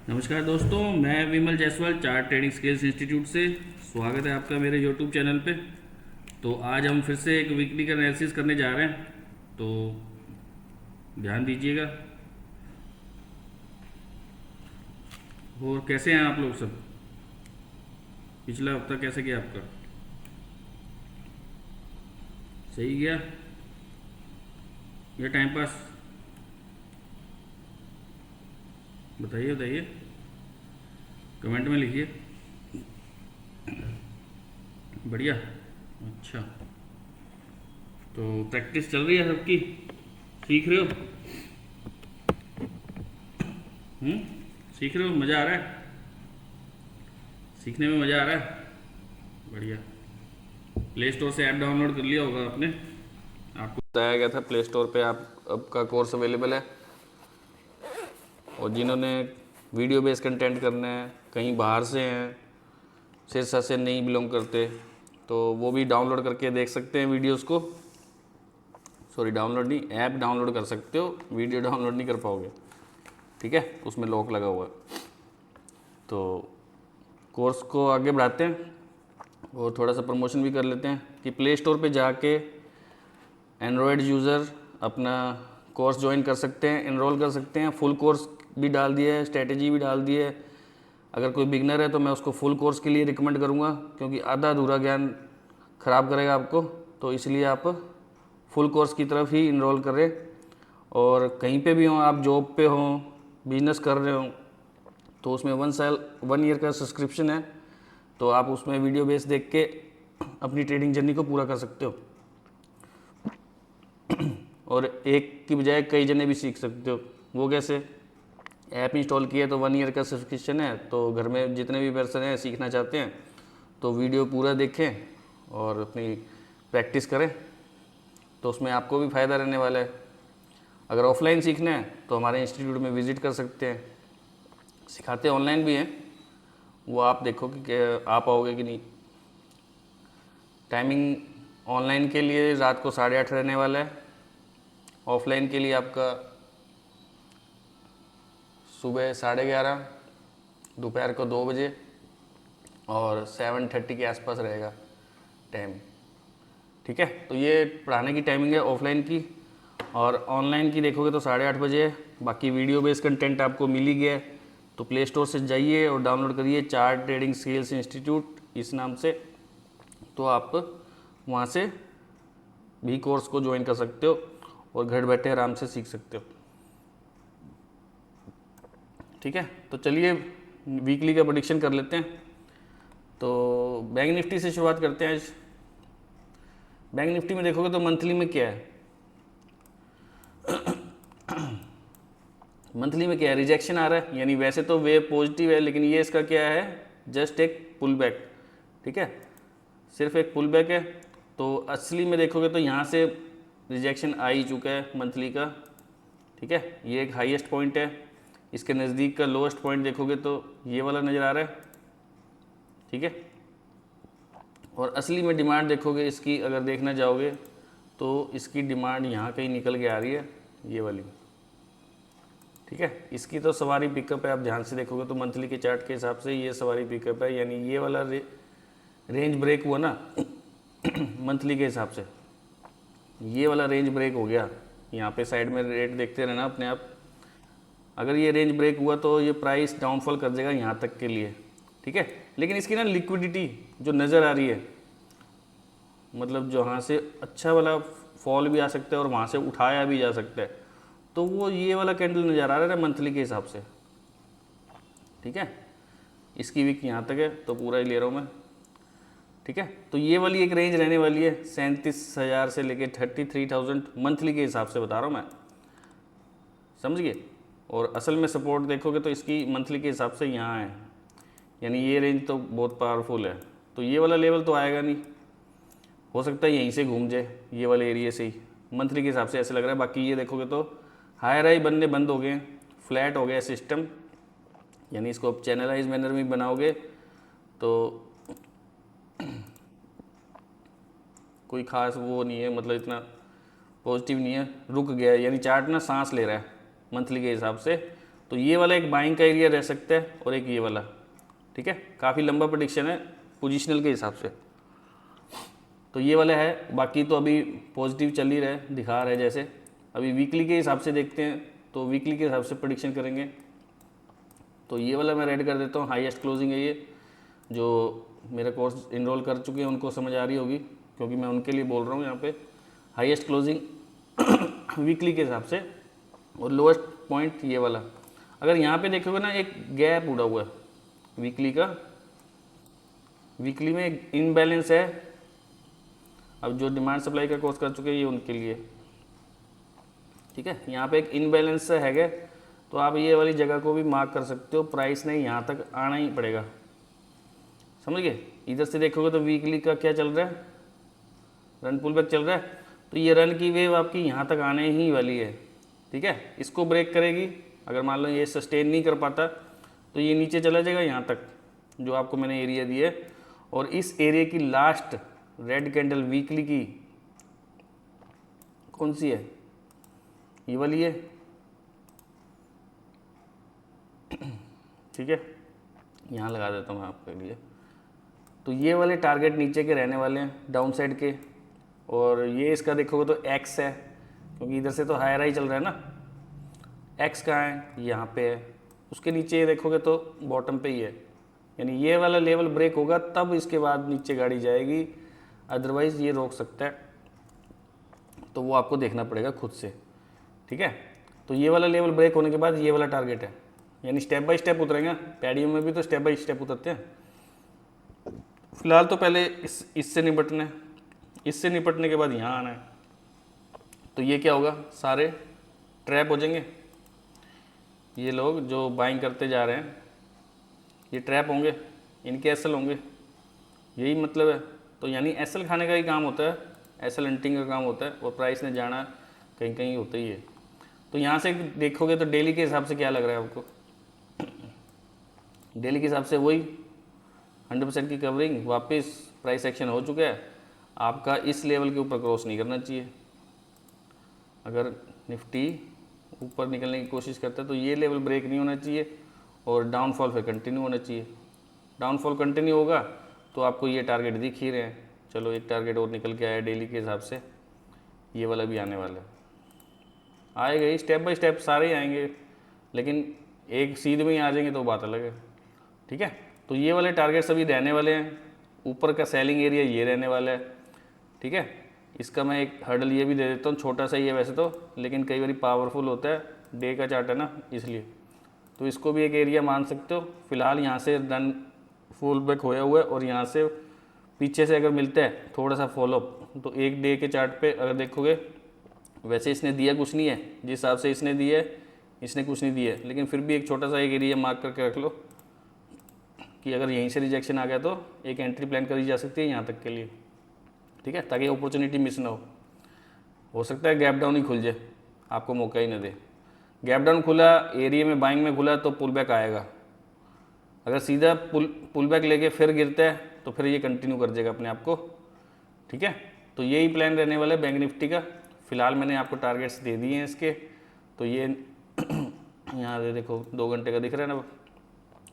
नमस्कार दोस्तों, मैं Vimal Jaiswal chart trading skills institute से। स्वागत है आपका मेरे यूट्यूब चैनल पे। तो आज हम फिर से एक वीकली का एनालिसिस करने जा रहे हैं, तो ध्यान दीजिएगा। और कैसे हैं आप लोग सब? पिछला हफ्ता कैसे गया आपका? सही गया या टाइम पास? बताइए बताइए, कमेंट में लिखिए। बढ़िया। अच्छा, तो प्रैक्टिस चल रही है सबकी? सीख रहे हो? हम्म सीख रहे हो? मज़ा आ रहा है? सीखने में मज़ा आ रहा है? बढ़िया। प्ले स्टोर से ऐप डाउनलोड कर लिया होगा आपने। आपको बताया गया था प्ले स्टोर पे आपका कोर्स अवेलेबल है। और जिन्होंने वीडियो बेस कंटेंट करना है, कहीं बाहर से हैं, सिरसा से नहीं बिलोंग करते, तो वो भी डाउनलोड करके देख सकते हैं वीडियोस को। सॉरी, डाउनलोड नहीं, ऐप डाउनलोड कर सकते हो, वीडियो डाउनलोड नहीं कर पाओगे। ठीक है, उसमें लॉक लगा हुआ है। तो कोर्स को आगे बढ़ाते हैं और थोड़ा सा प्रमोशन भी कर लेते हैं कि प्ले स्टोर पे जाके एंड्रॉयड यूज़र अपना कोर्स ज्वाइन कर सकते हैं, इनरोल कर सकते हैं। फुल कोर्स भी डाल दिया है, स्ट्रेटेजी भी डाल दी है। अगर कोई बिगनर है तो मैं उसको फुल कोर्स के लिए रिकमेंड करूँगा, क्योंकि आधा अधूरा ज्ञान ख़राब करेगा आपको। तो इसलिए आप फुल कोर्स की तरफ ही इनरोल करें। और कहीं पे भी हों, आप जॉब पे हों, बिजनेस कर रहे हों, तो उसमें 1 ईयर का सब्सक्रिप्शन है। तो आप उसमें वीडियो बेस देख के अपनी ट्रेडिंग जर्नी को पूरा कर सकते हो। और एक की बजाय कई जने भी सीख सकते हो। वो कैसे? ऐप इंस्टॉल किया तो 1 ईयर का सब्सक्रिप्शन है, तो घर में जितने भी पर्सन हैं सीखना चाहते हैं तो वीडियो पूरा देखें और अपनी प्रैक्टिस करें। तो उसमें आपको भी फ़ायदा रहने वाला है। अगर ऑफलाइन सीखना है तो हमारे इंस्टीट्यूट में विज़िट कर सकते हैं। सिखाते ऑनलाइन भी हैं, वो आप देखो कि आप आओगे कि नहीं। टाइमिंग ऑनलाइन के लिए रात को 8:30 रहने वाला है। ऑफलाइन के लिए आपका सुबह 11:30, दोपहर को 2 बजे और 7:30 के आसपास रहेगा टाइम। ठीक है, तो ये पढ़ाने की टाइमिंग है ऑफलाइन की। और ऑनलाइन की देखोगे तो 8:30 बजे है। बाकी वीडियो बेस कंटेंट आपको मिल ही गया है। तो प्ले स्टोर से जाइए और डाउनलोड करिए चार्ट ट्रेडिंग स्किल्स इंस्टीट्यूट इस नाम से। तो आप वहाँ से भी कोर्स को ज्वाइन कर सकते हो और घर बैठे आराम से सीख सकते हो। ठीक है, तो चलिए वीकली का प्रेडिक्शन कर लेते हैं। तो बैंक निफ्टी से शुरुआत करते हैं आज। बैंक निफ्टी में देखोगे तो मंथली में क्या है? मंथली में क्या है? रिजेक्शन आ रहा है, यानी वैसे तो वेव पॉजिटिव है, लेकिन ये इसका क्या है? जस्ट एक पुल बैक। ठीक है, सिर्फ एक पुल बैक है। तो असली में देखोगे तो यहाँ से रिजेक्शन आ ही चुका है मंथली का। ठीक है, ये एक हाईएस्ट पॉइंट है। इसके नज़दीक का लोएस्ट पॉइंट देखोगे तो ये वाला नज़र आ रहा है। ठीक है, और असली में डिमांड देखोगे इसकी, अगर देखना जाओगे तो इसकी डिमांड यहाँ कहीं निकल के आ रही है, ये वाली। ठीक है, इसकी तो सवारी पिकअप है। आप ध्यान से देखोगे तो मंथली के चार्ट के हिसाब से ये सवारी पिकअप है, यानी ये वाला रेंज ब्रेक हुआ ना मंथली के हिसाब से, ये वाला रेंज ब्रेक हो गया। यहाँ पे साइड में रेट देखते रहना अपने आप। अगर ये रेंज ब्रेक हुआ तो ये प्राइस डाउनफॉल कर देगा यहाँ तक के लिए। ठीक है, लेकिन इसकी ना लिक्विडिटी जो नज़र आ रही है, मतलब जहाँ से अच्छा वाला फॉल भी आ सकता है और वहाँ से उठाया भी जा सकता है, तो वो ये वाला कैंडल नज़र आ रहा है मंथली के हिसाब से। ठीक है, इसकी वीक यहाँ तक है तो पूरा ही ले रहा हूँ मैं। ठीक है, तो ये वाली एक रेंज रहने वाली है 37,000 से लेके 33,000 मंथली के हिसाब से बता रहा हूँ मैं, समझ गए। और असल में सपोर्ट देखोगे तो इसकी मंथली के हिसाब से यहाँ है, यानी ये रेंज तो बहुत पावरफुल है। तो ये वाला लेवल तो आएगा नहीं, हो सकता है यहीं से घूम जाए, ये वाले एरिया से ही मंथली के हिसाब से ऐसे लग रहा है। बाकी ये देखोगे तो हायर हाई बनने बंद हो गए, फ्लैट हो गया सिस्टम, यानी इसको आप चैनलाइज मैनर में बनाओगे तो कोई खास वो नहीं है, मतलब इतना पॉजिटिव नहीं है, रुक गया है, यानी चार्ट ना सांस ले रहा है मंथली के हिसाब से। तो ये वाला एक बाइंग का एरिया रह सकता है और एक ये वाला, ठीक है। काफ़ी लंबा प्रेडिक्शन है पोजिशनल के हिसाब से। तो ये वाला है, बाकी तो अभी पॉजिटिव चल ही रहा है, दिखा रहा है जैसे। अभी वीकली के हिसाब से देखते हैं, तो वीकली के हिसाब से प्रेडिक्शन करेंगे। तो ये वाला मैं रेड कर देता हूँ, हाईएस्ट क्लोजिंग है ये। जो मेरा कोर्स इनरोल कर चुके हैं उनको समझ आ रही होगी, क्योंकि मैं उनके लिए बोल रहा हूँ यहाँ पे। हाईएस्ट क्लोजिंग वीकली के हिसाब से, और लोएस्ट पॉइंट ये वाला। अगर यहाँ पे देखोगे ना, एक गैप उड़ा हुआ है वीकली का, वीकली में एक इनबैलेंस है। अब जो डिमांड सप्लाई का कोर्स कर चुके हैं ये उनके लिए, ठीक है। यहाँ पे एक इनबैलेंस है, तो आप ये वाली जगह को भी मार्क कर सकते हो। प्राइस ने यहाँ तक आना ही पड़ेगा, समझ गए। इधर से देखोगे तो वीकली का क्या चल रहा है, रन पुल बैक चल रहा है। तो ये रन की वेव आपकी यहाँ तक आने ही वाली है, ठीक है। इसको ब्रेक करेगी, अगर मान लो ये सस्टेन नहीं कर पाता तो ये नीचे चला जाएगा यहाँ तक, जो आपको मैंने एरिया दिया है। और इस एरिया की लास्ट रेड कैंडल वीकली की कौन सी है, ये वाली है, ठीक है। यहाँ लगा देता हूँ आपके लिए। तो ये वाले टारगेट नीचे के रहने वाले हैं, डाउन साइड के। और ये इसका देखोगे तो एक्स है, क्योंकि इधर से तो हायर ही चल रहा है ना। एक्स कहाँ है, यहाँ पे है। उसके नीचे ये देखोगे तो बॉटम पे ही है, यानी ये वाला लेवल ब्रेक होगा तब इसके बाद नीचे गाड़ी जाएगी, अदरवाइज ये रोक सकता है। तो वो आपको देखना पड़ेगा खुद से, ठीक है। तो ये वाला लेवल ब्रेक होने के बाद ये वाला टारगेट है, यानी स्टेप बाय स्टेप उतरेंगे। पैडियम में भी तो स्टेप बाय स्टेप उतरते हैं। फिलहाल तो पहले इससे निपटना है, इससे निपटने के बाद यहाँ आना है। तो ये क्या होगा, सारे ट्रैप हो जाएंगे। ये लोग जो बाइंग करते जा रहे हैं ये ट्रैप होंगे, इनके एसएल होंगे, यही मतलब है। तो यानी एसएल खाने का ही काम होता है, एसएल हंटिंग का काम होता है, और प्राइस ने जाना कहीं कहीं होता ही है। तो यहाँ से देखोगे तो डेली के हिसाब से क्या लग रहा है आपको, डेली के हिसाब से वही 100% की कवरिंग, वापस प्राइस एक्शन हो चुका है। आपका इस लेवल के ऊपर क्रॉस नहीं करना चाहिए। अगर निफ्टी ऊपर निकलने की कोशिश करता है तो ये लेवल ब्रेक नहीं होना चाहिए, और डाउनफॉल फिर कंटिन्यू होना चाहिए। डाउनफॉल कंटिन्यू होगा तो आपको ये टारगेट दिख ही रहे हैं। चलो एक टारगेट और निकल के आया डेली के हिसाब से, ये वाला भी आने वाला है। आएगा ही, स्टेप बाय स्टेप सारे ही आएंगे, लेकिन एक सीधे में ही आ जाएंगे तो बात अलग है, ठीक है। तो ये वाले टारगेट सभी रहने वाले हैं। ऊपर का सेलिंग एरिया ये रहने वाला है, ठीक है। इसका मैं एक हर्डल ये भी दे देता हूँ, छोटा सा ही है वैसे तो, लेकिन कई बार पावरफुल होता है, डे का चार्ट है ना इसलिए। तो इसको भी एक एरिया मान सकते हो। फिलहाल यहाँ से रन फुल बैक होया हुआ है, और यहाँ से पीछे से अगर मिलता है थोड़ा सा फॉलोअप, तो एक डे के चार्ट पे अगर देखोगे, वैसे इसने दिया कुछ नहीं है, जिस हिसाब से इसने दिया है इसने कुछ नहीं दिया है, लेकिन फिर भी एक छोटा सा एक एरिया मार्क करके रख लो कि अगर यहीं से रिजेक्शन आ गया तो एक एंट्री प्लान करी जा सकती है यहाँ तक के लिए, ठीक है, ताकि अपॉर्चुनिटी मिस ना हो सकता है गैप डाउन ही खुल जाए, आपको मौका ही ना दे। गैप डाउन खुला, एरिया में बाइंग में खुला तो पुल बैक आएगा। अगर सीधा पुल बैक लेके फिर गिरता है तो फिर ये कंटिन्यू कर देगा अपने आप को, ठीक है। तो यही प्लान रहने वाला है बैंक निफ्टी का। फिलहाल मैंने आपको टारगेट्स दे दिए हैं इसके। तो ये यहाँ से देखो 2 घंटे का दिख रहा है ना,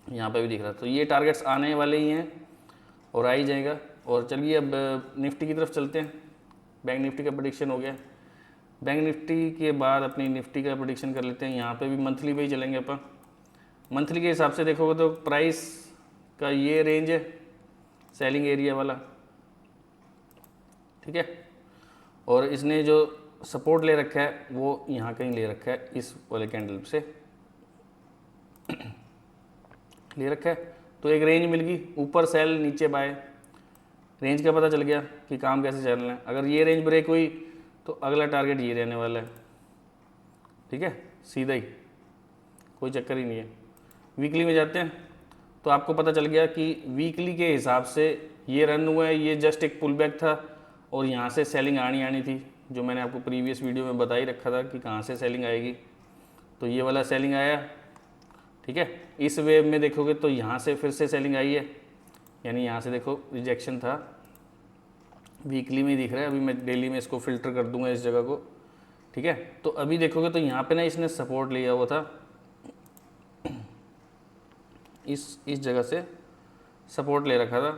यहाँ पे भी दिख रहा है। तो ये टारगेट्स आने वाले ही हैं और आ ही जाएगा। और चलिए अब निफ्टी की तरफ चलते हैं। बैंक निफ्टी का प्रेडिक्शन हो गया। बैंक निफ्टी के बाद अपनी निफ्टी का प्रेडिक्शन कर लेते हैं। यहाँ पे भी मंथली पे ही चलेंगे अपन। मंथली के हिसाब से देखोगे तो प्राइस का ये रेंज है सेलिंग एरिया वाला, ठीक है। और इसने जो सपोर्ट ले रखा है वो यहाँ कहीं ले रखा है, इस वाले कैंडल से ले रखा है। तो एक रेंज मिल गई, ऊपर सेल नीचे बाय। रेंज का पता चल गया कि काम कैसे चलना है। अगर ये रेंज ब्रेक हुई तो अगला टारगेट ये रहने वाला है, ठीक है, सीधा ही, कोई चक्कर ही नहीं है। वीकली में जाते हैं तो आपको पता चल गया कि वीकली के हिसाब से ये रन हुआ है, ये जस्ट एक पुल बैक था और यहाँ से सेलिंग आनी थी, जो मैंने आपको प्रीवियस वीडियो में बता ही रखा था कि कहाँ से सेलिंग आएगी। तो ये वाला सेलिंग आया, ठीक है। इस वेव में देखोगे तो यहाँ से फिर से सेलिंग आई है, यानी यहाँ से देखो रिजेक्शन था, वीकली में ही दिख रहा है। अभी मैं डेली में इसको फिल्टर कर दूंगा इस जगह को, ठीक है। तो अभी देखोगे तो यहाँ पे ना इसने सपोर्ट लिया हुआ था, इस जगह से सपोर्ट ले रखा था,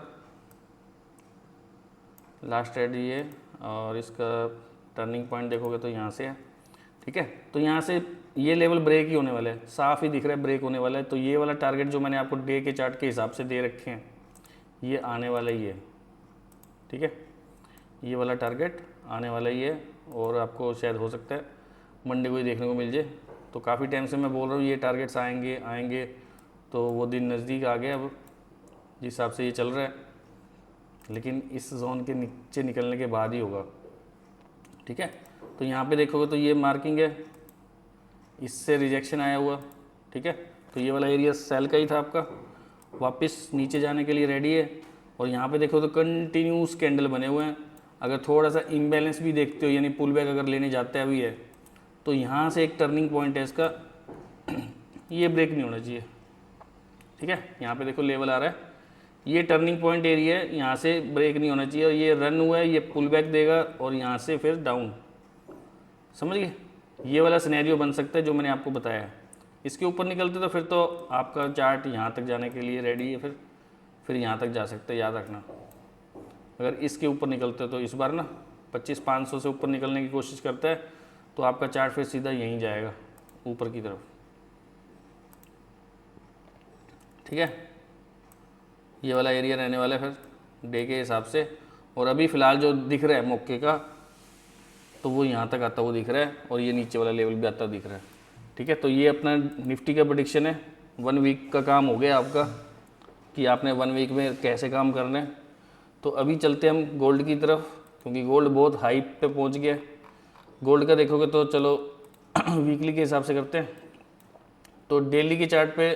लास्ट ट्रेड ये, और इसका टर्निंग पॉइंट देखोगे तो यहाँ से है, ठीक है। तो यहाँ से ये लेवल ब्रेक ही होने वाला है, साफ ही दिख रहा है ब्रेक होने वाला है। तो ये वाला टारगेट जो मैंने आपको डे के चार्ट के हिसाब से दे रखे हैं, ये आने वाला ही है, ठीक है। ये वाला टारगेट आने वाला ही है, और आपको शायद हो सकता है मंडे को ही देखने को मिल जाए। तो काफ़ी टाइम से मैं बोल रहा हूँ ये टारगेट्स आएंगे आएंगे, तो वो दिन नज़दीक आ गया अब जिस हिसाब से ये चल रहा है, लेकिन इस जोन के नीचे निकलने के बाद ही होगा, ठीक है। तो यहाँ पे देखोगे तो ये मार्किंग है, इससे रिजेक्शन आया हुआ, ठीक है। तो ये वाला एरिया सेल का ही था आपका, वापस नीचे जाने के लिए रेडी है। और यहाँ पे देखो तो कंटिन्यूस कैंडल बने हुए हैं। अगर थोड़ा सा इम्बैलेंस भी देखते हो, यानी पुल बैक अगर लेने जाते हैं अभी है, तो यहाँ से एक टर्निंग पॉइंट है इसका, ये ब्रेक नहीं होना चाहिए, ठीक है। यहाँ पे देखो लेवल आ रहा है, ये टर्निंग पॉइंट एरिया है, यहाँ से ब्रेक नहीं होना चाहिए। और ये रन हुआ है, ये पुल बैक देगा और यहाँ से फिर डाउन, समझ गए। ये वाला सिनेरियो बन सकता है जो मैंने आपको बताया है। इसके ऊपर निकलते तो फिर तो आपका चार्ट यहाँ तक जाने के लिए रेडी है, फिर यहाँ तक जा सकते हैं, याद रखना। अगर इसके ऊपर निकलते तो इस बार ना 25,500 से ऊपर निकलने की कोशिश करता है, तो आपका चार्ट फिर सीधा यहीं जाएगा ऊपर की तरफ, ठीक है। ये वाला एरिया रहने वाला है फिर डे के हिसाब से। और अभी फ़िलहाल जो दिख रहा है मौके का, तो वो यहाँ तक आता हुआ दिख रहा है, और ये नीचे वाला लेवल भी आता दिख रहा है, ठीक है। तो ये अपना निफ्टी का प्रेडिक्शन है। 1 वीक का काम हो गया आपका, कि आपने 1 वीक में कैसे काम करना है। तो अभी चलते हैं हम गोल्ड की तरफ, क्योंकि गोल्ड बहुत हाई पे पहुंच गया। गोल्ड का देखोगे तो चलो वीकली के हिसाब से करते हैं। तो डेली के चार्ट पे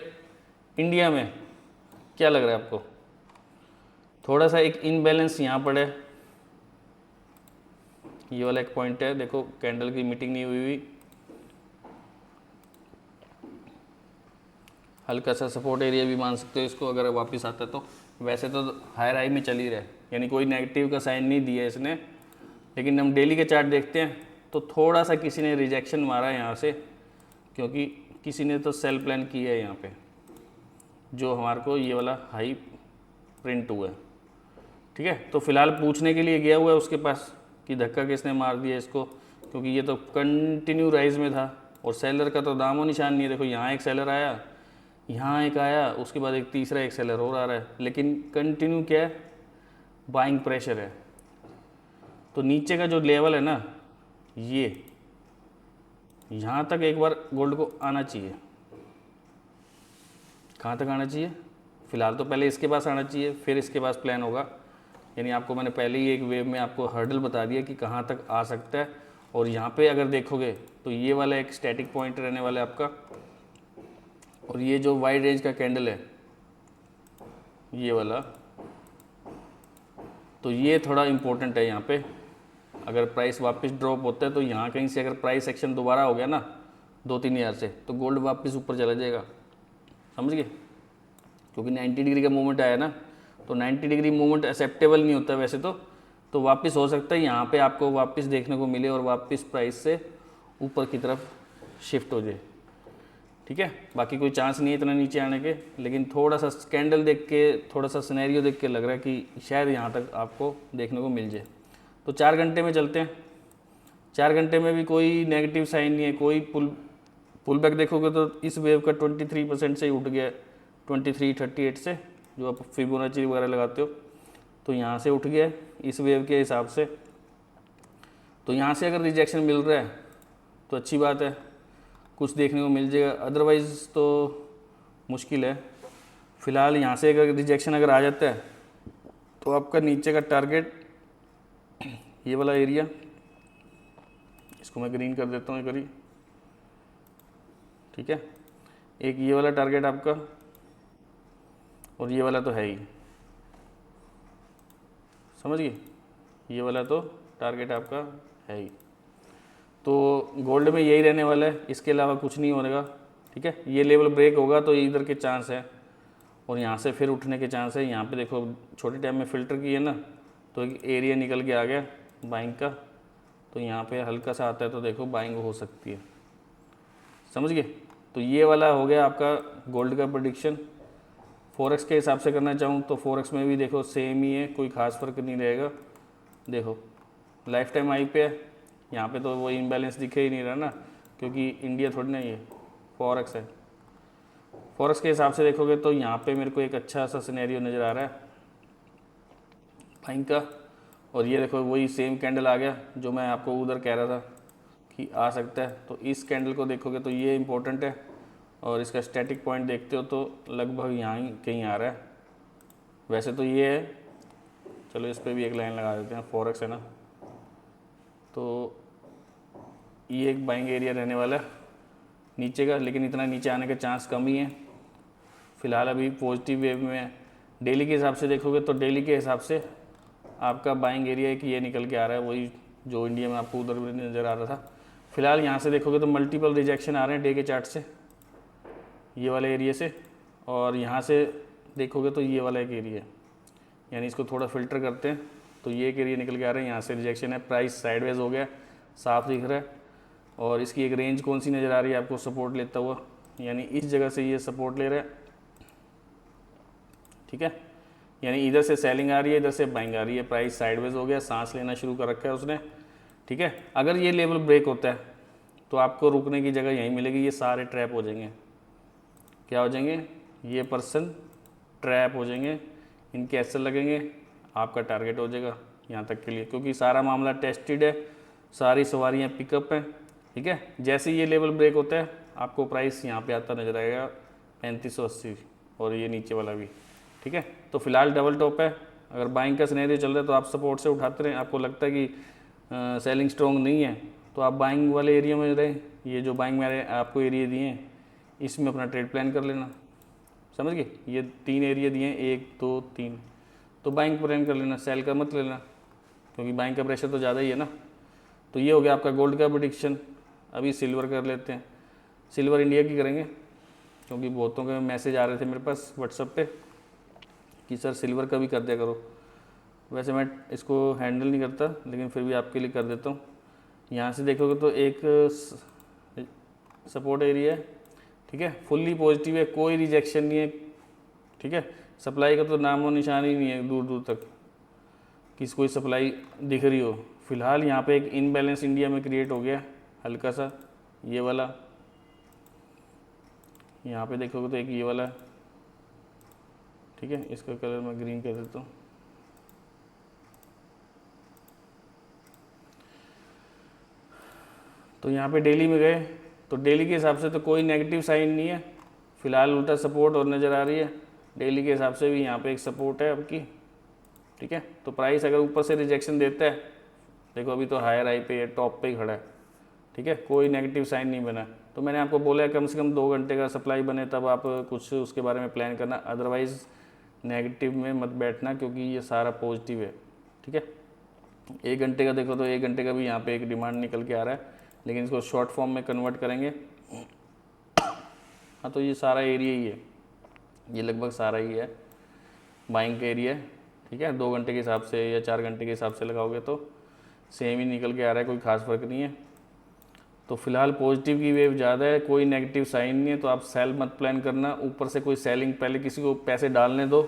इंडिया में क्या लग रहा है आपको? थोड़ा सा एक इनबैलेंस यहाँ पर है, ये वाला एक पॉइंट है, देखो कैंडल की मीटिंग नहीं हुई, हल्का सा सपोर्ट एरिया भी मान सकते हो इसको अगर वापस आता है तो। वैसे तो हायर हाई में चल ही रहा है, यानी कोई नेगेटिव का साइन नहीं दिया इसने। लेकिन हम डेली के चार्ट देखते हैं तो थोड़ा सा किसी ने रिजेक्शन मारा है यहाँ से, क्योंकि किसी ने तो सेल प्लान किया है यहाँ पे, जो हमारे को ये वाला हाई प्रिंट हुआ है, ठीक है। तो फिलहाल पूछने के लिए गया हुआ है उसके पास कि धक्का किसने मार दिया इसको, क्योंकि ये तो कंटिन्यू राइज में था और सेलर का तो दामो निशान नहीं है। देखो यहाँ एक सेलर आया, यहाँ एक आया, उसके बाद एक तीसरा एक सेलर और आ रहा है, लेकिन कंटिन्यू क्या है, बाइंग प्रेशर है। तो नीचे का जो लेवल है ना, ये यहाँ तक एक बार गोल्ड को आना चाहिए। कहाँ तक आना चाहिए? फिलहाल तो पहले इसके पास आना चाहिए, फिर इसके पास प्लान होगा। यानी आपको मैंने पहले ही एक वेव में आपको हर्डल बता दिया कि कहाँ तक आ सकता है। और यहाँ पे अगर देखोगे तो ये वाला एक स्टैटिक पॉइंट रहने वाला है आपका, और ये जो वाइड रेंज का कैंडल है ये वाला, तो ये थोड़ा इम्पोर्टेंट है। यहाँ पे अगर प्राइस वापस ड्रॉप होता है तो यहाँ कहीं से अगर प्राइस एक्शन दोबारा हो गया ना 2-3 हज़ार से, तो गोल्ड वापस ऊपर चला जाएगा, समझ गए। क्योंकि 90 डिग्री का मूवमेंट आया ना, तो 90 डिग्री मूवमेंट एक्सेप्टेबल नहीं होता वैसे तो वापस हो सकता है यहाँ पे आपको वापस देखने को मिले और वापस प्राइस से ऊपर की तरफ शिफ्ट हो जाए, ठीक है। बाकी कोई चांस नहीं है इतना नीचे आने के, लेकिन थोड़ा सा कैंडल देख के, थोड़ा सा सिनेरियो देख के लग रहा है कि शायद यहाँ तक आपको देखने को मिल जाए। तो 4 घंटे में चलते हैं। 4 घंटे में भी कोई नेगेटिव साइन नहीं है, कोई पुल बैक देखोगे तो इस वेव का 23% से ही उठ गया, 2338 से, जो आप फिबोनाची वगैरह लगाते हो, तो यहाँ से उठ गया इस वेव के हिसाब से। तो यहाँ से अगर रिजेक्शन मिल रहा है तो अच्छी बात है, कुछ देखने को मिल जाएगा, अदरवाइज़ तो मुश्किल है। फ़िलहाल यहाँ से अगर रिजेक्शन अगर आ जाता है तो आपका नीचे का टारगेट ये वाला एरिया, इसको मैं ग्रीन कर देता हूँ एक बारी, ठीक है। एक ये वाला टारगेट आपका, और ये वाला तो है ही, समझ गए, ये वाला तो टारगेट आपका है ही। तो गोल्ड में यही रहने वाला है, इसके अलावा कुछ नहीं होगा, ठीक है। ये लेवल ब्रेक होगा तो इधर के चांस है, और यहाँ से फिर उठने के चांस है। यहाँ पे देखो छोटे टाइम में फ़िल्टर की है ना, तो एक एरिया निकल के आ गया बाइंग का, तो यहाँ पे हल्का सा आता है तो देखो बाइंग हो सकती है, समझ गए। तो ये वाला हो गया आपका गोल्ड का प्रेडिक्शन। 4x के हिसाब से करना चाहूँ तो 4x में भी देखो सेम ही है, कोई ख़ास फ़र्क नहीं रहेगा। देखो लाइफ टाइम हाई पे है, यहाँ पे तो वो इम्बैलेंस दिखे ही नहीं रहा ना, क्योंकि इंडिया थोड़ी ना ये 4x है। 4x के हिसाब से देखोगे तो यहाँ पे मेरे को एक अच्छा सा सिनेरियो नज़र आ रहा है बाइंग का। और ये देखो वही सेम कैंडल आ गया जो मैं आपको उधर कह रहा था कि आ सकता है। तो इस कैंडल को देखोगे तो ये इम्पोर्टेंट है, और इसका स्टैटिक पॉइंट देखते हो तो लगभग यहाँ ही कहीं आ रहा है। वैसे तो ये है, चलो इस पर भी एक लाइन लगा देते हैं, 4x है ना, तो ये एक बाइंग एरिया रहने वाला है नीचे का, लेकिन इतना नीचे आने का चांस कम ही है। फ़िलहाल अभी पॉजिटिव वेव में है। डेली के हिसाब से देखोगे तो डेली के हिसाब से आपका बाइंग एरिया एक ये निकल के आ रहा है, वही जो इंडिया में आपको उधर नज़र आ रहा था। फ़िलहाल यहाँ से देखोगे तो मल्टीपल रिजेक्शन आ रहे हैं डे के चार्ट से, ये वाले एरिया से, और यहाँ से देखोगे तो ये वाला एक एरिया है। यानी इसको थोड़ा फ़िल्टर करते हैं तो ये एक एरिया निकल के आ रहा है, यहाँ से रिजेक्शन है, प्राइस साइडवेज हो गया, साफ दिख रहा है। और इसकी एक रेंज कौन सी नज़र आ रही है आपको, सपोर्ट लेता हुआ, यानी इस जगह से ये सपोर्ट ले रहा है, ठीक है। यानी इधर से सेलिंग आ रही है, इधर से बाइंग आ रही है, प्राइस साइडवेज हो गया, सांस लेना शुरू कर रखा है उसने, ठीक है। अगर ये लेवल ब्रेक होता है तो आपको रुकने की जगह यहीं मिलेगी, ये सारे ट्रैप हो जाएंगे। क्या हो जाएंगे, ये पर्सन ट्रैप हो जाएंगे, इनके एसएल लगेंगे, आपका टारगेट हो जाएगा यहाँ तक के लिए, क्योंकि सारा मामला टेस्टेड है, सारी सवारियाँ पिकअप हैं, ठीक है। जैसे ये लेवल ब्रेक होता है आपको प्राइस यहाँ पे आता नजर आएगा 3580, और ये नीचे वाला भी, ठीक है। तो फिलहाल डबल टॉप है। अगर बाइंग का सिनेरियो चल रहा है तो आप सपोर्ट से उठाते रहें, आपको लगता है कि सेलिंग स्ट्रॉन्ग नहीं है तो आप बाइंग वाले एरिया में रहें। ये जो बाइंग मेरे आपको एरिया दिए हैं इसमें अपना ट्रेड प्लान कर लेना, समझ गए। ये 3 एरिया दिए हैं, 1 2 3, तो बाइंग प्लान कर लेना, सेल का मत लेना, क्योंकि बाइंग का प्रेशर तो ज़्यादा ही है ना। तो ये हो गया आपका गोल्ड का प्रेडिक्शन। अभी सिल्वर कर लेते हैं, सिल्वर इंडिया की करेंगे, क्योंकि बहुतों के मैसेज आ रहे थे मेरे पास व्हाट्सएप पे कि सर सिल्वर का भी कर दिया करो। वैसे मैं इसको हैंडल नहीं करता, लेकिन फिर भी आपके लिए कर देता हूँ। यहाँ से देखोगे तो एक सपोर्ट एरिया है, ठीक है, फुल्ली पॉजिटिव है, कोई रिजेक्शन नहीं है, ठीक है। सप्लाई का तो नामो निशान ही नहीं है दूर दूर तक कि कोई सप्लाई दिख रही हो। फिलहाल यहाँ पे एक इनबैलेंस इंडिया में क्रिएट हो गया हल्का सा, ये वाला, यहाँ पे देखोगे तो एक ये वाला, ठीक है। इसका कलर मैं ग्रीन कर देता हूँ। तो यहाँ पे डेली में गए तो डेली के हिसाब से तो कोई नेगेटिव साइन नहीं है, फिलहाल उल्टा सपोर्ट और नज़र आ रही है। डेली के हिसाब से भी यहाँ पे एक सपोर्ट है आपकी, ठीक है। तो प्राइस अगर ऊपर से रिजेक्शन देता है, देखो अभी तो हायर हाई पे है, टॉप पे ही खड़ा है, ठीक है, कोई नेगेटिव साइन नहीं बना। तो मैंने आपको बोला है कम से कम 2 घंटे का सप्लाई बने तब आप कुछ उसके बारे में प्लान करना, अदरवाइज़ नेगेटिव में मत बैठना, क्योंकि ये सारा पॉजिटिव है, ठीक है। 1 घंटे का देखो तो 1 घंटे का भी यहाँ पे एक डिमांड निकल के आ रहा है, लेकिन इसको शॉर्ट फॉर्म में कन्वर्ट करेंगे। हाँ, तो ये सारा एरिया ही है, ये लगभग सारा ही है बाइंग का एरिया, ठीक है। 2 घंटे के हिसाब से या 4 घंटे के हिसाब से लगाओगे तो सेम ही निकल के आ रहा है, कोई खास फर्क नहीं है। तो फिलहाल पॉजिटिव की वेव ज़्यादा है, कोई नेगेटिव साइन नहीं है, तो आप सेल मत प्लान करना। ऊपर से कोई सेलिंग, पहले किसी को पैसे डालने दो,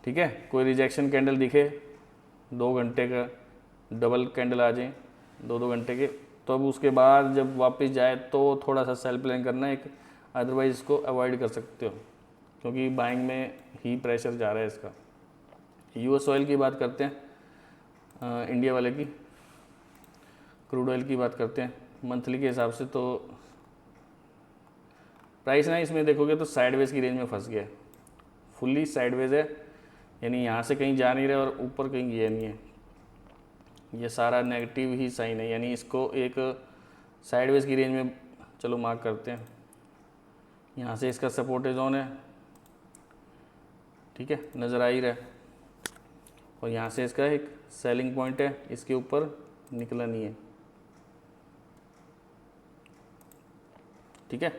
ठीक है। कोई रिजेक्शन कैंडल दिखे 2 घंटे का, डबल कैंडल आ जाए 2-2 घंटे के, तो अब उसके बाद जब वापस जाए तो थोड़ा सा सेल प्लान करना एक, अदरवाइज इसको अवॉइड कर सकते हो, क्योंकि बाइंग में ही प्रेशर जा रहा है इसका। यूएस ऑयल की बात करते हैं, इंडिया वाले की, क्रूड ऑयल की बात करते हैं मंथली के हिसाब से। तो प्राइस ना इसमें देखोगे तो साइडवेज की रेंज में फंस गया है, फुल्ली साइडवेज है, यानी यहाँ से कहीं जा नहीं रहा और ऊपर कहीं गया नहीं है, ये सारा नेगेटिव ही साइन है। यानी इसको एक साइडवेज की रेंज में चलो मार्क करते हैं। यहाँ से इसका सपोर्ट जोन है, ठीक है, नज़र आ ही रहा है, और यहाँ से इसका एक सेलिंग पॉइंट है, इसके ऊपर निकला नहीं है, ठीक है।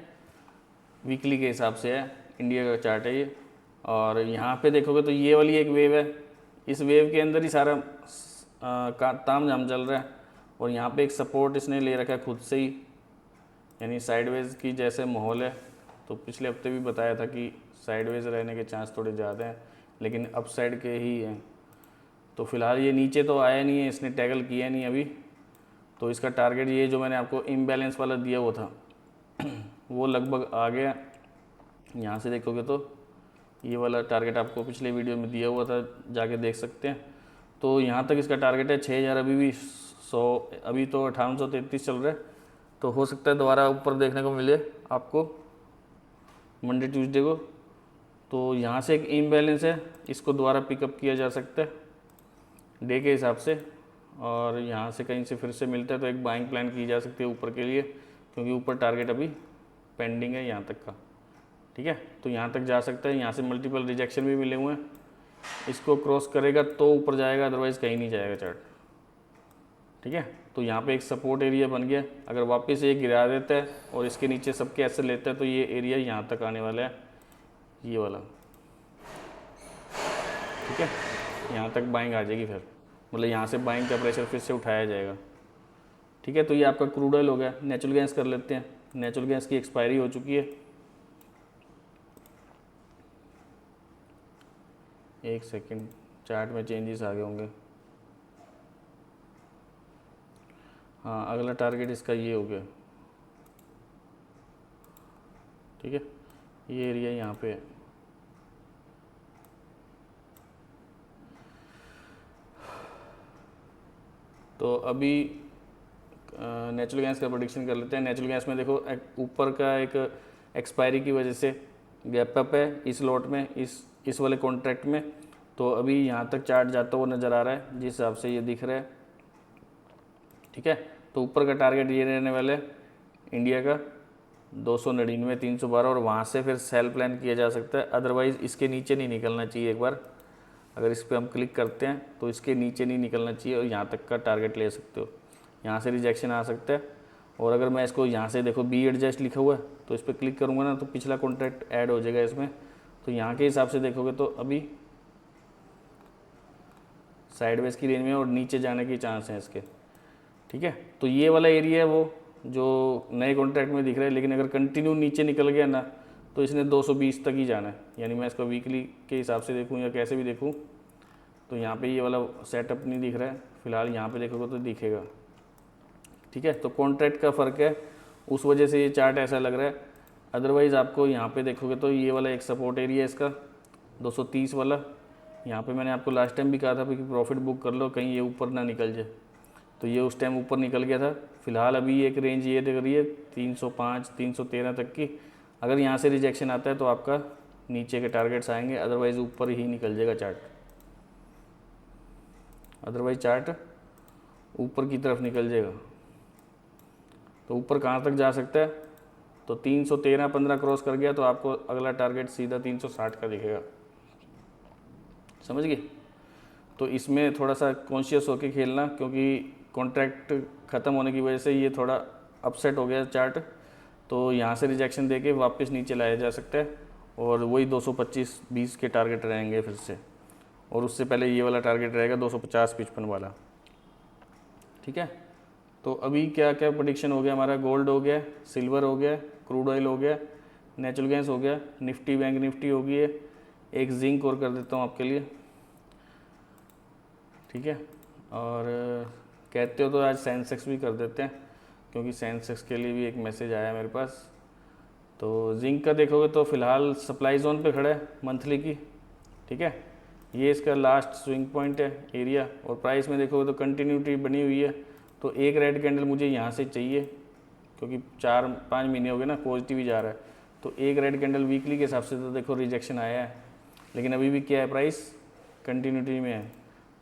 वीकली के हिसाब से है, इंडिया का चार्ट है ये। और यहाँ पे देखोगे तो ये वाली एक वेव है, इस वेव के अंदर ही सारा ताम झाम चल रहा है, और यहाँ पे एक सपोर्ट इसने ले रखा है खुद से ही, यानी साइडवेज की जैसे माहौल है। तो पिछले हफ्ते भी बताया था कि साइडवेज रहने के चांस थोड़े ज़्यादा हैं, लेकिन अप साइड के ही हैं। तो फिलहाल ये नीचे तो आया नहीं है, इसने टैगल किया नहीं अभी, तो इसका टारगेट ये जो मैंने आपको इम्बैलेंस वाला दिया वो था वो लगभग आ गया। यहाँ से देखोगे तो ये वाला टारगेट आपको पिछले वीडियो में दिया हुआ था, जाके देख सकते हैं। तो यहाँ तक इसका टारगेट है 6000, अभी भी 100, अभी तो 5833 चल रहा है, तो हो सकता है दोबारा ऊपर देखने को मिले आपको मंडे ट्यूसडे को। तो यहाँ से एक इम्बैलेंस है, इसको दोबारा पिकअप किया जा सकता है डे के हिसाब से, और यहाँ से कहीं से फिर से मिलता है तो एक बाइंग प्लान की जा सकती है ऊपर के लिए, क्योंकि ऊपर टारगेट अभी पेंडिंग है यहाँ तक का। ठीक है, तो यहाँ तक जा सकता है। यहाँ से मल्टीपल रिजेक्शन भी मिले हुए हैं, इसको क्रॉस करेगा तो ऊपर जाएगा, अदरवाइज़ कहीं नहीं जाएगा चार्ट। ठीक है, तो यहाँ पे एक सपोर्ट एरिया बन गया। अगर वापस ये गिरा देता है और इसके नीचे सबके ऐसे लेता है तो ये एरिया यहाँ तक आने वाला है, ये वाला। ठीक है, यहाँ तक बाइंग आ जाएगी फिर, मतलब यहाँ से बाइंग का प्रेशर फिर से उठाया जाएगा। ठीक है, तो ये आपका क्रूड ऑयल हो गया। नेचुरल गैस कर लेते हैं। नेचुरल गैस की एक्सपायरी हो चुकी है। एक सेकंड, चार्ट में चेंजेस आ गए होंगे। हाँ, अगला टारगेट इसका ये हो गया। ठीक है, ये एरिया यहाँ पे है। तो अभी नेचुरल गैस का प्रेडिक्शन कर लेते हैं। नेचुरल गैस में देखो ऊपर का एक एक्सपायरी की वजह से गैप अप है इस लॉट में, इस वाले कॉन्ट्रैक्ट में। तो अभी यहाँ तक चार्ट जाता हुआ नज़र आ रहा है जिस हिसाब से ये दिख रहा है। ठीक है, तो ऊपर का टारगेट ये रहने वाला है इंडिया का 299 312, और वहाँ से फिर सेल प्लान किया जा सकता है। अदरवाइज़ इसके नीचे नहीं निकलना चाहिए। एक बार अगर इस पर हम क्लिक करते हैं तो इसके नीचे नहीं निकलना चाहिए, और यहाँ तक का टारगेट ले सकते हो। यहाँ से रिजेक्शन आ सकता है। और अगर मैं इसको यहाँ से देखो बी एडजस्ट लिखा हुआ है, तो इस पर क्लिक करूँगा ना तो पिछला कॉन्ट्रैक्ट ऐड हो जाएगा इसमें। तो यहाँ के हिसाब से देखोगे तो अभी साइडवेज की रेंज में और नीचे जाने के चांस हैं इसके। ठीक है, तो ये वाला एरिया है वो जो नए कॉन्ट्रैक्ट में दिख रहा है, लेकिन अगर कंटिन्यू नीचे निकल गया ना तो इसने 220 तक ही जाना है। यानी मैं इसको वीकली के हिसाब से देखूँ या कैसे भी देखूँ, तो यहाँ पे ये वाला सेटअप नहीं दिख रहा है फिलहाल। यहाँ पे देखोगे तो दिखेगा। ठीक है, तो कॉन्ट्रैक्ट का फ़र्क है, उस वजह से ये चार्ट ऐसा लग रहा है। अदरवाइज़ आपको यहाँ पे देखोगे तो ये वाला एक सपोर्ट एरिया है इसका 230 वाला। यहाँ पे मैंने आपको लास्ट टाइम भी कहा था कि प्रॉफिट बुक कर लो, कहीं ये ऊपर ना निकल जाए। तो ये उस टाइम ऊपर निकल गया था। फिलहाल अभी एक रेंज ये दिख रही है 305 313 तक की। अगर यहाँ से रिजेक्शन आता है तो आपका नीचे के टारगेट्स आएंगे, अदरवाइज़ ऊपर ही निकल जाएगा चार्ट। अदरवाइज चार्ट ऊपर की तरफ निकल जाएगा। तो ऊपर कहाँ तक जा सकता है, तो 313-15 क्रॉस कर गया तो आपको अगला टारगेट सीधा 360 का दिखेगा। समझ गए? तो इसमें थोड़ा सा कॉन्शियस होके खेलना, क्योंकि कॉन्ट्रैक्ट ख़त्म होने की वजह से ये थोड़ा अपसेट हो गया चार्ट। तो यहाँ से रिजेक्शन देके वापस नीचे लाया जा सकता है, और वही 225-20 के टारगेट रहेंगे फिर से, और उससे पहले ये वाला टारगेट रहेगा 250-55 वाला। ठीक है, तो अभी क्या क्या प्रेडिक्शन हो गया हमारा। गोल्ड हो गया, सिल्वर हो गया, क्रूड ऑयल हो गया, नेचुरल गैस हो गया, निफ्टी बैंक निफ्टी हो गई है, एक जिंक और कर देता हूँ आपके लिए। ठीक है, और कहते हो तो आज सेंसेक्स भी कर देते हैं, क्योंकि सेंसेक्स के लिए भी एक मैसेज आया मेरे पास। तो जिंक का देखोगे तो फ़िलहाल सप्लाई जोन पे खड़ा है मंथली की। ठीक है, ये इसका लास्ट स्विंग पॉइंट है एरिया, और प्राइस में देखोगे तो कंटिन्यूटी बनी हुई है। तो एक रेड कैंडल मुझे यहाँ से चाहिए, क्योंकि 4-5 महीने हो गए ना पॉजिटिव ही जा रहा है। तो एक रेड कैंडल वीकली के हिसाब से तो देखो रिजेक्शन आया है, लेकिन अभी भी क्या है, प्राइस कंटिन्यूटी में है,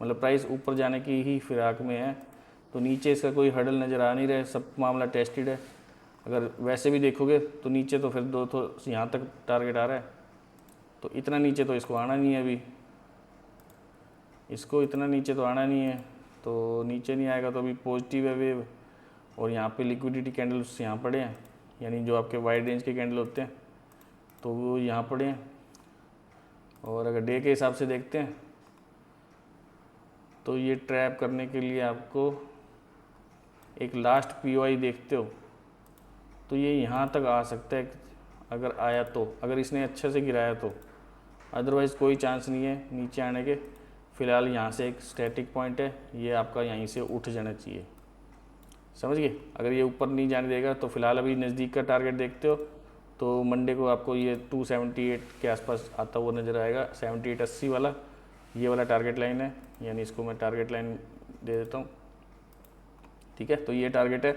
मतलब प्राइस ऊपर जाने की ही फिराक में है। तो नीचे इसका कोई हर्डल नज़र आ नहीं रहा है, सब मामला टेस्टेड है। अगर वैसे भी देखोगे तो नीचे तो फिर दो तो यहाँ तक टारगेट आ रहा है, तो इतना नीचे तो इसको आना नहीं है अभी, इसको इतना नीचे तो आना नहीं है। तो नीचे नहीं आएगा तो अभी पॉजिटिव है वेव, और यहाँ पे लिक्विडिटी कैंडल्स यहाँ पड़े हैं, यानी जो आपके वाइड रेंज के कैंडल होते हैं तो वो यहाँ पड़े हैं। और अगर डे के हिसाब से देखते हैं तो ये ट्रैप करने के लिए आपको एक लास्ट पीओआई देखते हो तो ये यहाँ तक आ सकता है, अगर आया तो, अगर इसने अच्छे से गिराया तो, अदरवाइज़ कोई चांस नहीं है नीचे आने के। फ़िलहाल यहाँ से एक स्टैटिक पॉइंट है, ये आपका यहीं से उठ जाना चाहिए, समझ गए। अगर ये ऊपर नहीं जाने देगा तो फ़िलहाल अभी नज़दीक का टारगेट देखते हो तो मंडे को आपको ये 278 के आसपास आता हुआ नज़र आएगा, 78-80 वाला ये वाला टारगेट लाइन है, यानी इसको मैं टारगेट लाइन दे देता हूँ, ठीक है। तो ये टारगेट है,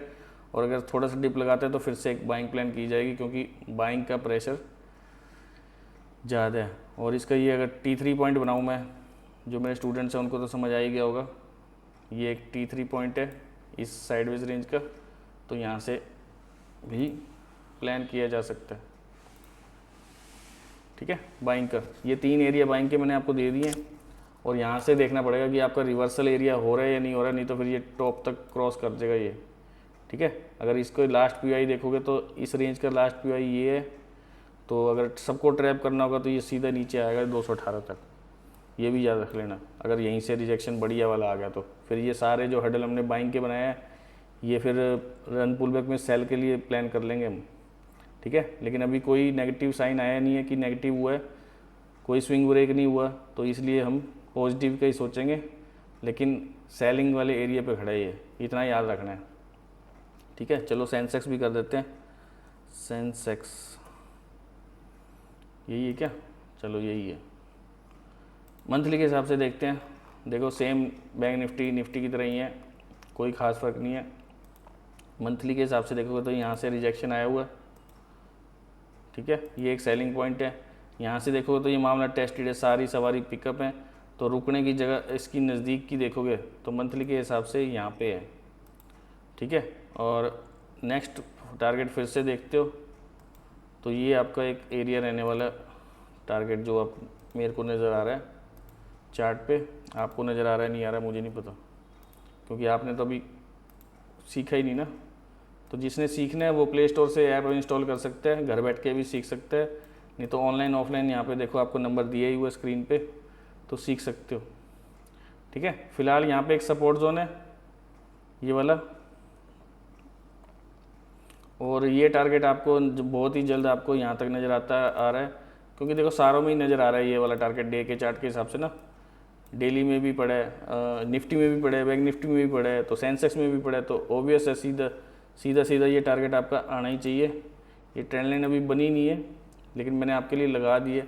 और अगर थोड़ा सा डिप लगाते हैं तो फिर से एक बाइंग प्लान की जाएगी, क्योंकि बाइंग का प्रेशर ज़्यादा है। और इसका ये अगर T3 पॉइंट बनाऊँ मैं, जो मेरे स्टूडेंट्स हैं उनको तो समझ आ ही गया होगा, ये एक T3 पॉइंट है इस साइडवेज रेंज का, तो यहाँ से भी प्लान किया जा सकता है, ठीक है। बाइंग का ये 3 एरिया बाइंग के मैंने आपको दे दिए हैं, और यहाँ से देखना पड़ेगा कि आपका रिवर्सल एरिया हो रहा है या नहीं हो रहा है, नहीं तो फिर ये टॉप तक क्रॉस कर देगा ये, ठीक है। अगर इसको लास्ट पीआई देखोगे तो इस रेंज का लास्ट पीआई ये है, तो अगर सबको ट्रैप करना होगा तो ये सीधा नीचे आएगा 218 तक, ये भी याद रख लेना। अगर यहीं से रिजेक्शन बढ़िया वाला आ गया तो फिर ये सारे जो हडल हमने बाइंग के बनाए हैं ये फिर रन पुल बैक में सेल के लिए प्लान कर लेंगे हम, ठीक है। लेकिन अभी कोई नेगेटिव साइन आया नहीं है कि नेगेटिव हुआ है, कोई स्विंग ब्रेक नहीं हुआ, तो इसलिए हम पॉजिटिव का ही सोचेंगे, लेकिन सेलिंग वाले एरिया पे खड़ा है ये, इतना याद रखना है, ठीक है। चलो सेंसेक्स भी कर देते हैं, सेंसेक्स यही है क्या, चलो यही है। मंथली के हिसाब से देखते हैं, देखो सेम बैंक निफ्टी की तरह ही है, कोई ख़ास फ़र्क नहीं है। मंथली के हिसाब से देखोगे तो यहाँ से रिजेक्शन आया हुआ है, ठीक है, ये एक सेलिंग पॉइंट है। यहाँ से देखोगे तो ये मामला टेस्टेड है, सारी सवारी पिकअप है, तो रुकने की जगह इसकी नज़दीक की देखोगे तो मंथली के हिसाब से यहाँ पे है, ठीक है। और नेक्स्ट टारगेट फिर से देखते हो तो ये आपका एक एरिया रहने वाला टारगेट, जो आप मेरे को नज़र आ रहा है चार्ट पे, आपको नज़र आ रहा है नहीं आ रहा है मुझे नहीं पता, क्योंकि आपने तो अभी सीखा ही नहीं ना। तो जिसने सीखना है वो प्ले स्टोर से ऐप इंस्टॉल कर सकता है, घर बैठ के भी सीख सकता है, नहीं तो ऑनलाइन ऑफलाइन यहाँ पे देखो आपको नंबर दिया ही हुआ स्क्रीन पे, तो सीख सकते हो, ठीक है। फिलहाल यहाँ पे एक सपोर्ट जोन है ये वाला, और ये टारगेट आपको बहुत ही जल्द आपको यहाँ तक नज़र आ रहा है, क्योंकि देखो सारों में ही नज़र आ रहा है ये वाला टारगेट डे के चार्ट के हिसाब से ना, डेली में भी पड़ा है, निफ्टी में भी पड़ा है, बैंक निफ्टी में भी पड़ा है, तो सेंसेक्स में भी पड़ा है, तो ऑब्वियस है सीधा ये टारगेट आपका आना ही चाहिए। ये ट्रेंड लाइन अभी बनी नहीं है, लेकिन मैंने आपके लिए लगा दी है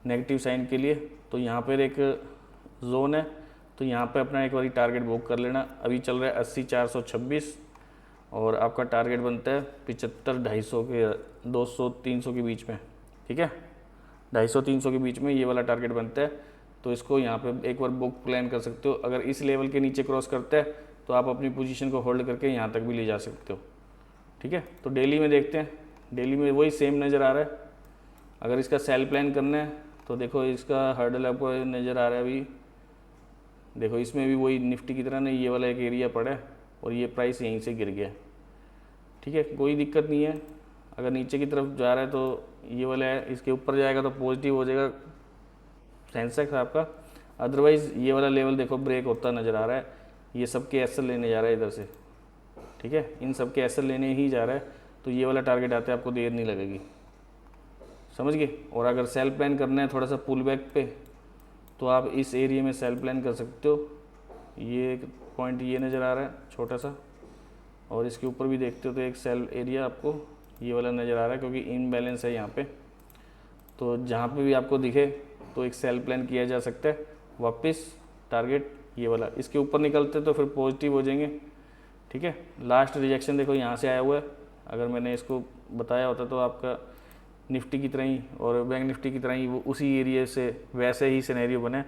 नेगेटिव साइन के लिए। तो यहाँ पर एक जोन है, तो यहाँ पे अपना एक बारी टारगेट बुक कर लेना। अभी चल रहा है 80,426, और आपका टारगेट बनता है 75-250 के 200-300 के बीच में, ठीक है, 250-300 के बीच में ये वाला टारगेट बनता है। तो इसको यहाँ पे एक बार बुक प्लान कर सकते हो। अगर इस लेवल के नीचे क्रॉस करता है तो आप अपनी पोजीशन को होल्ड करके यहाँ तक भी ले जा सकते हो, ठीक है। तो डेली में देखते हैं, डेली में वही सेम नज़र आ रहा है। अगर इसका सेल प्लान करना है तो देखो इसका हर्डल आपको नज़र आ रहा है, अभी देखो इसमें भी वही निफ्टी की तरह नहीं, ये वाला एक एरिया पड़ा है और ये प्राइस यहीं से गिर गया, ठीक है, कोई दिक्कत नहीं है। अगर नीचे की तरफ जा रहा है तो ये वाला है, इसके ऊपर जाएगा तो पॉजिटिव हो जाएगा सेंसेक्स आपका, अदरवाइज़ ये वाला लेवल देखो ब्रेक होता नज़र आ रहा है। ये सब के एसएल लेने जा रहा है इधर से, ठीक है, इन सब के एसएल लेने ही जा रहा है, तो ये वाला टारगेट आते आपको देर नहीं लगेगी, समझ गए। और अगर सेल प्लान करना है थोड़ा सा पुल बैक पे, तो आप इस एरिया में सेल प्लान कर सकते हो। ये एक पॉइंट ये नज़र आ रहा है छोटा सा, और इसके ऊपर भी देखते हो तो एक सेल एरिया आपको ये वाला नज़र आ रहा है, क्योंकि इनबैलेंस है यहाँ पे। तो जहाँ पे भी आपको दिखे तो एक सेल प्लान किया जा सकता है। वापस टारगेट ये वाला, इसके ऊपर निकलते तो फिर पॉजिटिव हो जाएंगे, ठीक है। लास्ट रिजेक्शन देखो यहाँ से आया हुआ है, अगर मैंने इसको बताया होता तो आपका निफ्टी की तरह ही और बैंक निफ्टी की तरह ही वो उसी एरिया से वैसे ही सिनेरियो बने,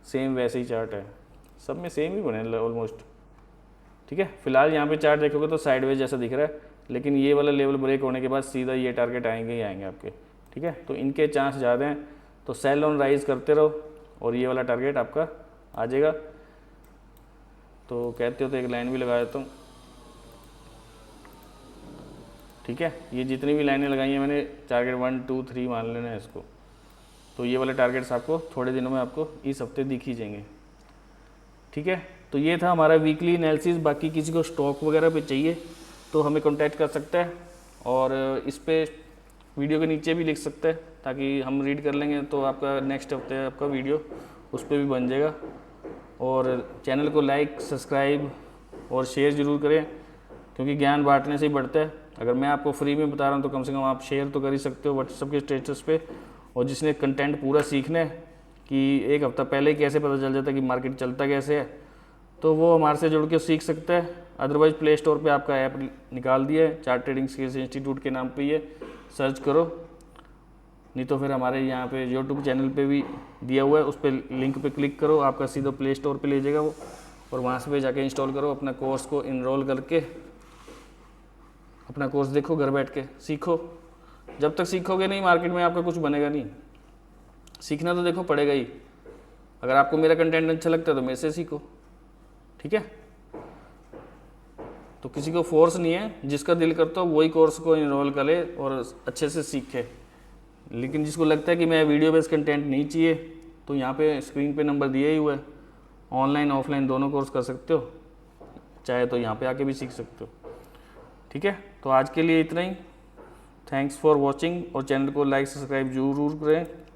सेम वैसे ही चार्ट है, सब में सेम ही बने ऑलमोस्ट, ठीक है। फिलहाल यहाँ पे चार्ट देखोगे तो साइडवेज जैसा दिख रहा है, लेकिन ये वाला लेवल ब्रेक होने के बाद सीधा ये टारगेट आएंगे ही आएंगे आपके, ठीक है। तो इनके चांस ज़्यादा हैं, तो सेल ऑन राइज करते रहो और ये वाला टारगेट आपका आ जाएगा। तो कहते हो तो एक लाइन भी लगा देता हूँ, ठीक है। ये जितनी भी लाइनें लगाई हैं मैंने, टारगेट 1 2 3 मान लेना है इसको। तो ये वाले टारगेट्स आपको थोड़े दिनों में आपको इस हफ्ते दिख ही जाएंगे, ठीक है। तो ये था हमारा वीकली एनालिसिस। बाकी किसी को स्टॉक वगैरह पे चाहिए तो हमें कांटेक्ट कर सकता है, और इस पे वीडियो के नीचे भी लिख सकते हैं ताकि हम रीड कर लेंगे, तो आपका नेक्स्ट हफ्ते आपका वीडियो उस पर भी बन जाएगा। और चैनल को लाइक, सब्सक्राइब और शेयर ज़रूर करें, क्योंकि ज्ञान बांटने से ही बढ़ता है। अगर मैं आपको फ्री में बता रहा हूँ तो कम से कम आप शेयर तो कर ही सकते हो व्हाट्सएप के स्टेटस पे। और जिसने कंटेंट पूरा सीखना है कि एक हफ्ता पहले ही कैसे पता चल जाता है कि मार्केट चलता कैसे है, तो वो हमारे से जुड़ के सीख सकता है। अदरवाइज़ प्ले स्टोर पे आपका ऐप निकाल दिया है, चार्ट ट्रेडिंग स्किल्स इंस्टीट्यूट के नाम पे ये सर्च करो, नहीं तो फिर हमारे यहाँ पे यूट्यूब चैनल पे भी दिया हुआ है, उस पर लिंक पे क्लिक करो, आपका सीधा प्ले स्टोर पे ले जाएगा वो, और वहाँ से जाके इंस्टॉल करो, अपना कोर्स को इनरोल करके अपना कोर्स देखो, घर बैठ के सीखो। जब तक सीखोगे नहीं मार्केट में आपका कुछ बनेगा नहीं। सीखना तो देखो पड़ेगा ही। अगर आपको मेरा कंटेंट अच्छा लगता है तो मेरे से सीखो, ठीक है। तो किसी को फोर्स नहीं है, जिसका दिल करता हो वही कोर्स को इनरोल करे और अच्छे से सीखे। लेकिन जिसको लगता है कि मैं वीडियो बेस्ड कंटेंट नहीं चाहिए, तो यहाँ पे स्क्रीन पे नंबर दिया ही हुआ है, ऑनलाइन ऑफलाइन दोनों कोर्स कर सकते हो, चाहे तो यहाँ पे आके भी सीख सकते हो, ठीक है। तो आज के लिए इतना ही। थैंक्स फॉर वॉचिंग, और चैनल को लाइक सब्सक्राइब जरूर करें।